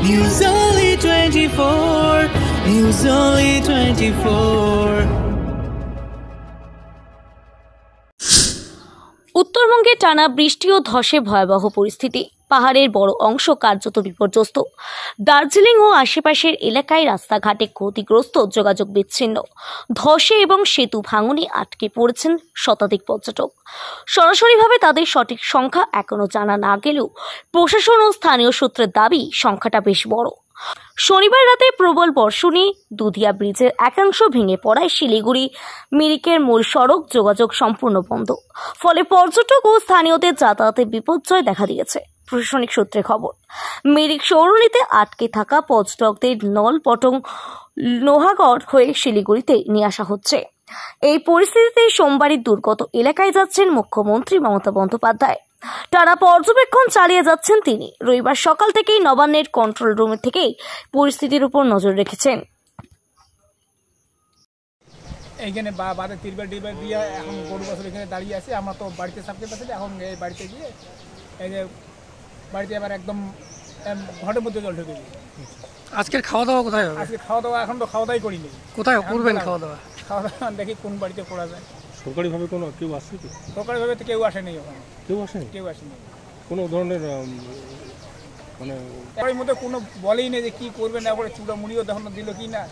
News Only 24. News Only 24. উত্তরবঙ্গে টানা বৃষ্টি ও ধসে ভয়াবহ পরিস্থিতি। পাহাড়ের বড় অংশ কার্যত বিপর্যস্ত। দার্জিলিং ও আশেপাশের এলাকায় রাস্তাঘাটে ক্ষতিগ্রস্ত, যোগাযোগ বিচ্ছিন্ন। ধসে এবং সেতু ভাঙনে আটকে পড়েছেন শতাধিক পর্যটক। সরাসরিভাবে তাদের সঠিক সংখ্যা এখনো জানা না গেলেও প্রশাসন ও স্থানীয় সূত্রের দাবি সংখ্যাটা বেশ বড়। শনিবার রাতে প্রবল বর্ষণে দুধিয়া ব্রিজের একাংশ ভেঙে পড়ায় শিলিগুড়ি মিরিকের মূল সড়ক যোগাযোগ সম্পূর্ণ বন্ধ। ফলে পর্যটক ও স্থানীয়দের যাতায়াতে বিপর্যয় দেখা দিয়েছে। প্রশাসনিক সূত্রে খবর, মিরিক সৌরনীতে আটকে থাকা পর্যটকদের নলপটং লোহাগড় হয়ে শিলিগুড়িতে নিয়ে আসা হচ্ছে। এই পরিস্থিতিতে সোমবারই দুর্গত এলাকায় যাচ্ছেন মুখ্যমন্ত্রী মমতা বন্দ্যোপাধ্যায়। টানা পর্যবেক্ষণ চালিয়ে যাচ্ছেন তিনি। রবিবার সকাল থেকেই নবান্নের কন্ট্রোল রুম থেকেই পরিস্থিতির উপর নজর রেখেছেন। এইখানে বাদে তিরবার দিয়ে এখন গরু বছর এখানে দাঁড়িয়ে আছে। আমরা তো বাড়িতে সাবকে পাচ্ছি, এখন এই বাড়িতে গিয়ে এই যে বাড়িতে এবার একদম ঘরের মধ্যে জল ঢুকে গিয়ে। আজকের খাওয়া দাওয়া কোথায় হবে? আজকে খাওয়া দাওয়া এখন তো খাওয়া দাওয়াই করিনি। কোথায় করবেন খাওয়া দাওয়া? খাওয়া দাওয়া দেখি কোন বাড়িতে করা যায়। সরকারিভাবে কোনো কেউ আসছে কি? সরকারিভাবে তো কেউ আসেনি, ওখানে কেউ আসেনি, কেউ আসেনি। কোনো ধরনের মানে এর মধ্যে কোনো বলেই নেই যে কি করবে না করে, চূড়া মুড়িও দেখানো দিল কি না।